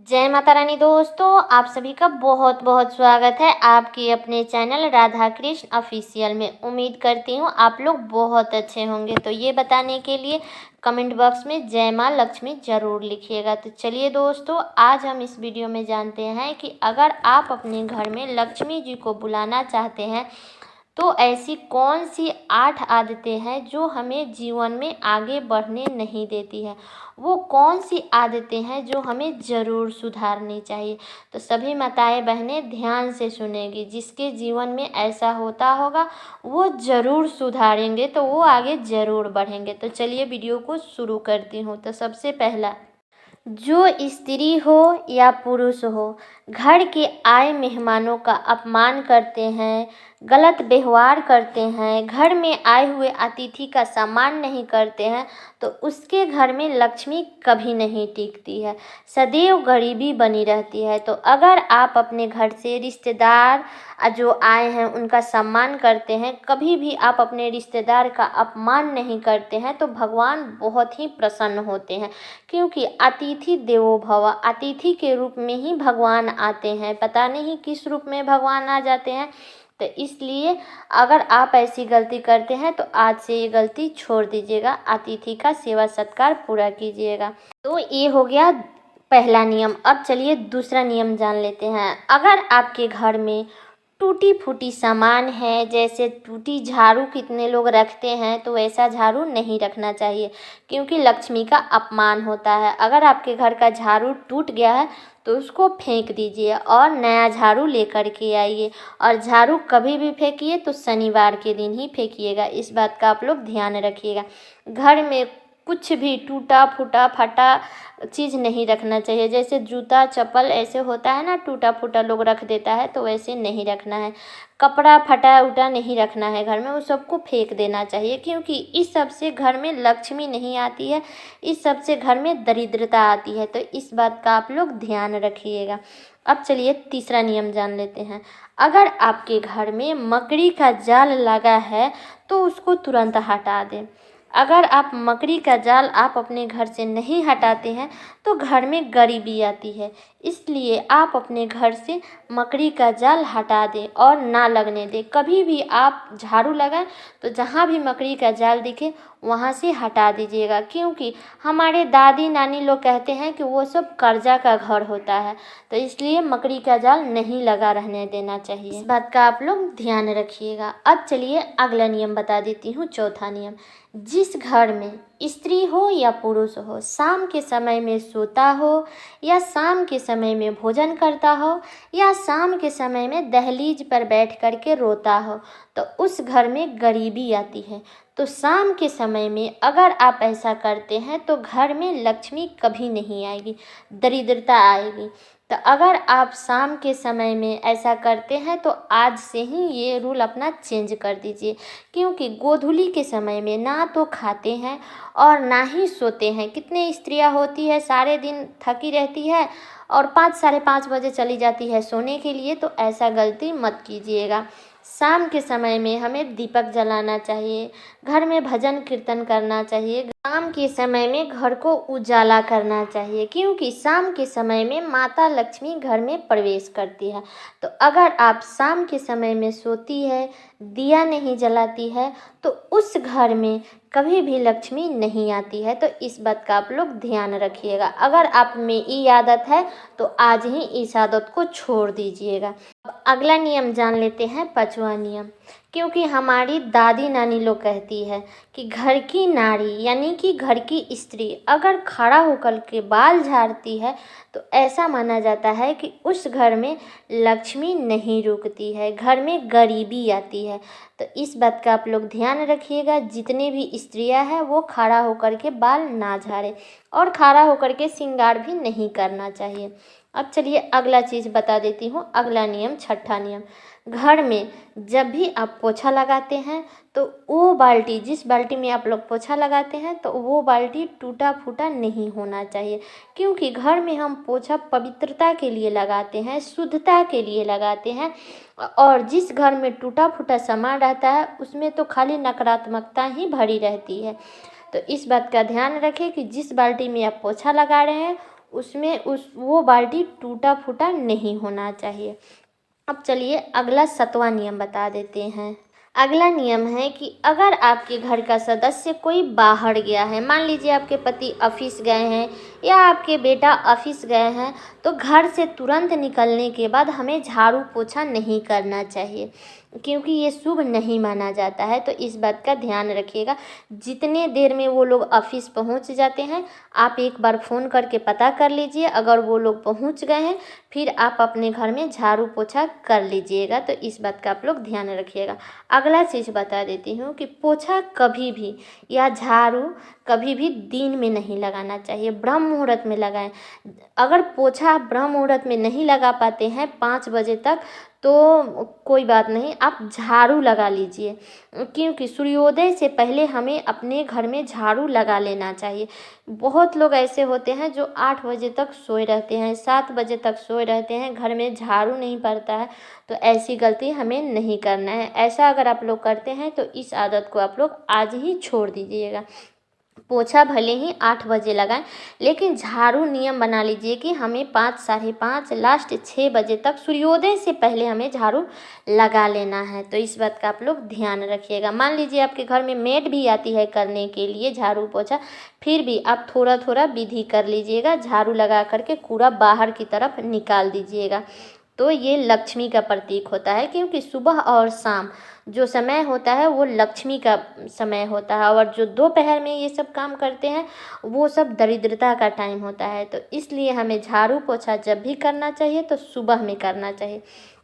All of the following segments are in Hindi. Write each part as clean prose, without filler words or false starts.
जय माता रानी दोस्तों, आप सभी का बहुत बहुत स्वागत है आपके अपने चैनल राधा कृष्ण ऑफिशियल में। उम्मीद करती हूँ आप लोग बहुत अच्छे होंगे। तो ये बताने के लिए कमेंट बॉक्स में जय माँ लक्ष्मी ज़रूर लिखिएगा। तो चलिए दोस्तों, आज हम इस वीडियो में जानते हैं कि अगर आप अपने घर में लक्ष्मी जी को बुलाना चाहते हैं तो ऐसी कौन सी 8 आदतें हैं जो हमें जीवन में आगे बढ़ने नहीं देती है। वो कौन सी आदतें हैं जो हमें ज़रूर सुधारनी चाहिए। तो सभी माताएं बहनें ध्यान से सुनेंगी। जिसके जीवन में ऐसा होता होगा वो ज़रूर सुधारेंगे, तो वो आगे ज़रूर बढ़ेंगे। तो चलिए वीडियो को शुरू करती हूँ। तो सबसे पहला, जो स्त्री हो या पुरुष हो, घर के आए मेहमानों का अपमान करते हैं, गलत व्यवहार करते हैं, घर में आए हुए अतिथि का सम्मान नहीं करते हैं, तो उसके घर में लक्ष्मी कभी नहीं टिकती है, सदैव गरीबी बनी रहती है। तो अगर आप अपने घर से रिश्तेदार जो आए हैं उनका सम्मान करते हैं, कभी भी आप अपने रिश्तेदार का अपमान नहीं करते हैं, तो भगवान बहुत ही प्रसन्न होते हैं। क्योंकि अतिथि देवो भव, अतिथि के रूप में ही भगवान आते हैं। पता नहीं किस रूप में भगवान आ जाते हैं। तो इसलिए अगर आप ऐसी गलती करते हैं तो आज से ये गलती छोड़ दीजिएगा, अतिथि का सेवा सत्कार पूरा कीजिएगा। तो ये हो गया पहला नियम। अब चलिए दूसरा नियम जान लेते हैं। अगर आपके घर में टूटी फूटी सामान है, जैसे टूटी झाड़ू कितने लोग रखते हैं, तो वैसा झाड़ू नहीं रखना चाहिए, क्योंकि लक्ष्मी का अपमान होता है। अगर आपके घर का झाड़ू टूट गया है तो उसको फेंक दीजिए और नया झाड़ू लेकर के आइए। और झाड़ू कभी भी फेंकिए तो शनिवार के दिन ही फेंकिएगा। इस बात का आप लोग ध्यान रखिएगा। घर में कुछ भी टूटा फूटा फटा चीज़ नहीं रखना चाहिए। जैसे जूता चप्पल ऐसे होता है ना, टूटा फूटा लोग रख देता है, तो वैसे नहीं रखना है। कपड़ा फटा उटा नहीं रखना है घर में, वो सबको फेंक देना चाहिए, क्योंकि इस सब से घर में लक्ष्मी नहीं आती है, इस सब से घर में दरिद्रता आती है। तो इस बात का आप लोग ध्यान रखिएगा। अब चलिए तीसरा नियम जान लेते हैं। अगर आपके घर में मकड़ी का जाल लगा है तो उसको तुरंत हटा दें। अगर आप मकड़ी का जाल आप अपने घर से नहीं हटाते हैं तो घर में गरीबी आती है। इसलिए आप अपने घर से मकड़ी का जाल हटा दें और ना लगने दें। कभी भी आप झाड़ू लगाएं तो जहाँ भी मकड़ी का जाल दिखे वहाँ से हटा दीजिएगा, क्योंकि हमारे दादी नानी लोग कहते हैं कि वो सब कर्जा का घर होता है। तो इसलिए मकड़ी का जाल नहीं लगा रहने देना चाहिए। इस बात का आप लोग ध्यान रखिएगा। अब चलिए अगला नियम बता देती हूँ, चौथा नियम। जिस घर में स्त्री हो या पुरुष हो, शाम के समय में सोता हो या शाम के समय में भोजन करता हो या शाम के समय में दहलीज पर बैठ कर के रोता हो, तो उस घर में गरीबी आती है। तो शाम के समय में अगर आप ऐसा करते हैं तो घर में लक्ष्मी कभी नहीं आएगी, दरिद्रता आएगी। तो अगर आप शाम के समय में ऐसा करते हैं तो आज से ही ये रूल अपना चेंज कर दीजिए, क्योंकि गोधूली के समय में ना तो खाते हैं और ना ही सोते हैं। कितने स्त्रियां होती है सारे दिन थकी रहती है और 5 साढ़े 5 बजे चली जाती है सोने के लिए। तो ऐसा गलती मत कीजिएगा। शाम के समय में हमें दीपक जलाना चाहिए, घर में भजन कीर्तन करना चाहिए, शाम के समय में घर को उजाला करना चाहिए, क्योंकि शाम के समय में माता लक्ष्मी घर में प्रवेश करती है। तो अगर आप शाम के समय में सोती है, दिया नहीं जलाती है, तो उस घर में कभी भी लक्ष्मी नहीं आती है। तो इस बात का आप लोग ध्यान रखिएगा। अगर आप में ये आदत है तो आज ही इस आदत को छोड़ दीजिएगा। अब अगला नियम जान लेते हैं, पांचवा नियम। क्योंकि हमारी दादी नानी लोग कहती है कि घर की नारी यानी कि घर की स्त्री अगर खड़ा होकर के बाल झाड़ती है तो ऐसा माना जाता है कि उस घर में लक्ष्मी नहीं रुकती है, घर में गरीबी आती है। तो इस बात का आप लोग ध्यान रखिएगा। जितने भी स्त्रियां हैं वो खड़ा होकर के बाल ना झाड़े और खड़ा होकर के श्रृंगार भी नहीं करना चाहिए। अब चलिए अगला चीज़ बता देती हूँ, अगला नियम, छठा नियम। घर में जब भी आप पोछा लगाते हैं तो वो बाल्टी, जिस बाल्टी में आप लोग पोछा लगाते हैं, तो वो बाल्टी टूटा फूटा नहीं होना चाहिए, क्योंकि घर में हम पोछा पवित्रता के लिए लगाते हैं, शुद्धता के लिए लगाते हैं। और जिस घर में टूटा फूटा सामान रहता है उसमें तो खाली नकारात्मकता ही भरी रहती है। तो इस बात का ध्यान रखें कि जिस बाल्टी में आप पोछा लगा रहे हैं उसमें वो बाल्टी टूटा फूटा नहीं होना चाहिए। अब चलिए अगला 7वां नियम बता देते हैं। अगला नियम है कि अगर आपके घर का सदस्य कोई बाहर गया है, मान लीजिए आपके पति ऑफिस गए हैं या आपके बेटा ऑफिस गए हैं, तो घर से तुरंत निकलने के बाद हमें झाड़ू पोछा नहीं करना चाहिए, क्योंकि ये शुभ नहीं माना जाता है। तो इस बात का ध्यान रखिएगा। जितने देर में वो लोग ऑफिस पहुंच जाते हैं, आप एक बार फ़ोन करके पता कर लीजिए। अगर वो लोग पहुंच गए हैं, फिर आप अपने घर में झाड़ू पोछा कर लीजिएगा। तो इस बात का आप लोग ध्यान रखिएगा। अगला चीज़ बता देती हूँ कि पोछा कभी भी या झाड़ू कभी भी दिन में नहीं लगाना चाहिए, ब्रह्म मुहूर्त में लगाएं। अगर पोछा आप ब्रह्म मुहूर्त में नहीं लगा पाते हैं 5 बजे तक, तो कोई बात नहीं, आप झाड़ू लगा लीजिए, क्योंकि सूर्योदय से पहले हमें अपने घर में झाड़ू लगा लेना चाहिए। बहुत लोग ऐसे होते हैं जो 8 बजे तक सोए रहते हैं, 7 बजे तक सोए रहते हैं, घर में झाड़ू नहीं पड़ता है। तो ऐसी गलती हमें नहीं करना है। ऐसा अगर आप लोग करते हैं तो इस आदत को आप लोग आज ही छोड़ दीजिएगा। पोछा भले ही 8 बजे लगाएं, लेकिन झाड़ू नियम बना लीजिए कि हमें 5, साढ़े 5, लास्ट 6 बजे तक सूर्योदय से पहले हमें झाड़ू लगा लेना है। तो इस बात का आप लोग ध्यान रखिएगा। मान लीजिए आपके घर में मेड भी आती है करने के लिए झाड़ू पोछा, फिर भी आप थोड़ा थोड़ा विधि कर लीजिएगा। झाड़ू लगा करके कूड़ा बाहर की तरफ निकाल दीजिएगा। तो ये लक्ष्मी का प्रतीक होता है, क्योंकि सुबह और शाम जो समय होता है वो लक्ष्मी का समय होता है, और जो दोपहर में ये सब काम करते हैं वो सब दरिद्रता का टाइम होता है। तो इसलिए हमें झाड़ू पोछा जब भी करना चाहिए तो सुबह में करना चाहिए।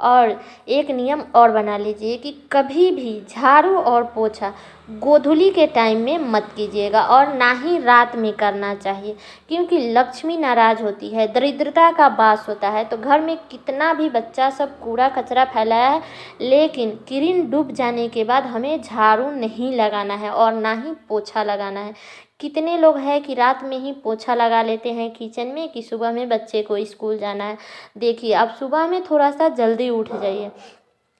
और एक नियम और बना लीजिए कि कभी भी झाड़ू और पोछा गोधूली के टाइम में मत कीजिएगा, और ना ही रात में करना चाहिए, क्योंकि लक्ष्मी नाराज होती है, दरिद्रता का वास होता है। तो घर में कितना भी बच्चा सब कूड़ा कचरा फैलाया है, लेकिन किरण डूब जाने के बाद हमें झाड़ू नहीं लगाना है और ना ही पोछा लगाना है। कितने लोग हैं कि रात में ही पोछा लगा लेते हैं किचन में कि सुबह में बच्चे को स्कूल जाना है। देखिए, आप सुबह में थोड़ा सा जल्दी उठ जाइए,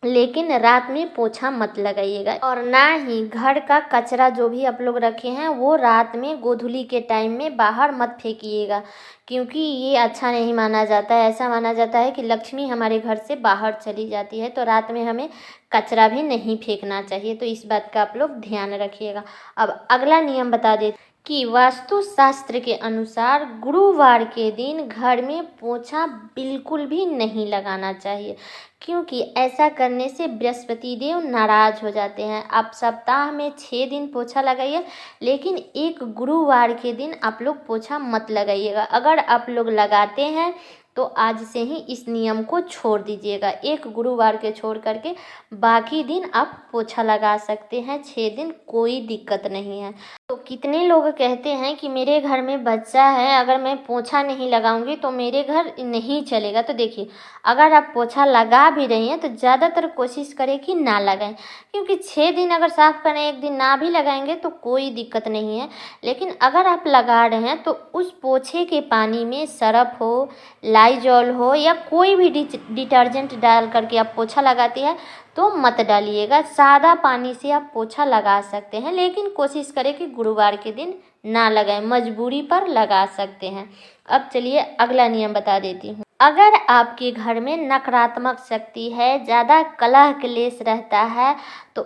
लेकिन रात में पोछा मत लगाइएगा। और ना ही घर का कचरा जो भी आप लोग रखे हैं वो रात में गोधूली के टाइम में बाहर मत फेंकिएगा, क्योंकि ये अच्छा नहीं माना जाता है। ऐसा माना जाता है कि लक्ष्मी हमारे घर से बाहर चली जाती है, तो रात में हमें कचरा भी नहीं फेंकना चाहिए। तो इस बात का आप लोग ध्यान रखिएगा। अब अगला नियम बता दें कि वास्तु शास्त्र के अनुसार गुरुवार के दिन घर में पोछा बिल्कुल भी नहीं लगाना चाहिए, क्योंकि ऐसा करने से बृहस्पति देव नाराज हो जाते हैं। आप सप्ताह में 6 दिन पोछा लगाइए, लेकिन एक गुरुवार के दिन आप लोग पोछा मत लगाइएगा। अगर आप लोग लगाते हैं तो आज से ही इस नियम को छोड़ दीजिएगा। एक गुरुवार के छोड़ करके बाकी दिन आप पोछा लगा सकते हैं, 6 दिन कोई दिक्कत नहीं है। तो कितने लोग कहते हैं कि मेरे घर में बच्चा है, अगर मैं पोछा नहीं लगाऊंगी तो मेरे घर नहीं चलेगा। तो देखिए, अगर आप पोछा लगा भी रही हैं तो ज़्यादातर कोशिश करें कि ना लगाएं, क्योंकि 6 दिन अगर साफ़ करें, एक दिन ना भी लगाएंगे तो कोई दिक्कत नहीं है। लेकिन अगर आप लगा रहे हैं तो उस पोछे के पानी में सरफ हो, लाइजॉल हो या कोई भी डिटर्जेंट डाल करके आप पोछा लगाती है तो मत डालिएगा। सादा पानी से आप पोछा लगा सकते हैं, लेकिन कोशिश करें कि गुरुवार के दिन ना लगाएं, मजबूरी पर लगा सकते हैं। अब चलिए अगला नियम बता देती हूँ। अगर आपके घर में नकारात्मक शक्ति है, ज़्यादा कलह क्लेश रहता है, तो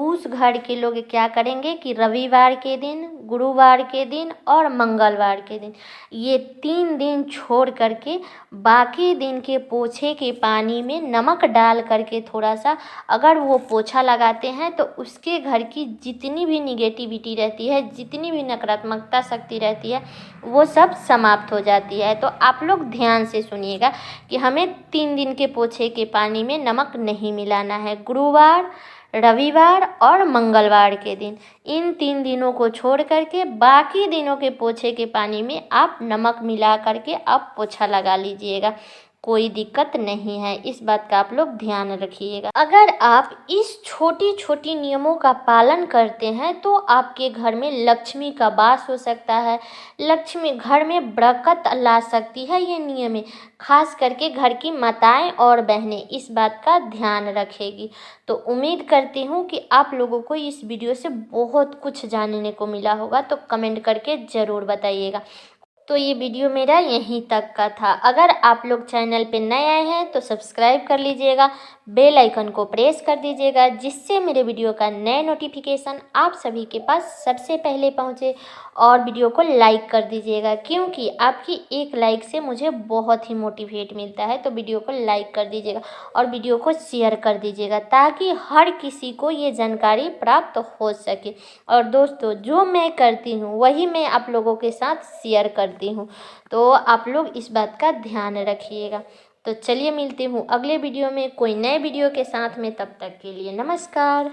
उस घर के लोग क्या करेंगे कि रविवार के दिन, गुरुवार के दिन और मंगलवार के दिन, ये 3 दिन छोड़ करके बाकी दिन के पोछे के पानी में नमक डाल करके थोड़ा सा अगर वो पोछा लगाते हैं तो उसके घर की जितनी भी निगेटिविटी रहती है, जितनी भी नकारात्मकता शक्ति रहती है, वो सब समाप्त हो जाती है। तो आप लोग ध्यान से सुनिएगा कि हमें 3 दिन के पोछे के पानी में नमक नहीं मिलाना है। गुरुवार, रविवार और मंगलवार के दिन, इन 3 दिनों को छोड़ करके बाकी दिनों के पोछे के पानी में आप नमक मिला करके आप पोछा लगा लीजिएगा, कोई दिक्कत नहीं है। इस बात का आप लोग ध्यान रखिएगा। अगर आप इस छोटी छोटी नियमों का पालन करते हैं तो आपके घर में लक्ष्मी का वास हो सकता है, लक्ष्मी घर में बरकत ला सकती है। ये नियम है, खास करके घर की माताएं और बहनें इस बात का ध्यान रखेगी। तो उम्मीद करती हूँ कि आप लोगों को इस वीडियो से बहुत कुछ जानने को मिला होगा, तो कमेंट करके ज़रूर बताइएगा। तो ये वीडियो मेरा यहीं तक का था। अगर आप लोग चैनल पे नए आए हैं तो सब्सक्राइब कर लीजिएगा, बेल आइकन को प्रेस कर दीजिएगा, जिससे मेरे वीडियो का नए नोटिफिकेशन आप सभी के पास सबसे पहले पहुंचे। और वीडियो को लाइक कर दीजिएगा, क्योंकि आपकी एक लाइक से मुझे बहुत ही मोटिवेट मिलता है। तो वीडियो को लाइक कर दीजिएगा और वीडियो को शेयर कर दीजिएगा, ताकि हर किसी को ये जानकारी प्राप्त हो सके। और दोस्तों, जो मैं करती हूँ वही मैं आप लोगों के साथ शेयर करती हूँ, तो आप लोग इस बात का ध्यान रखिएगा। तो चलिए मिलती हूँ अगले वीडियो में कोई नए वीडियो के साथ में। तब तक के लिए नमस्कार।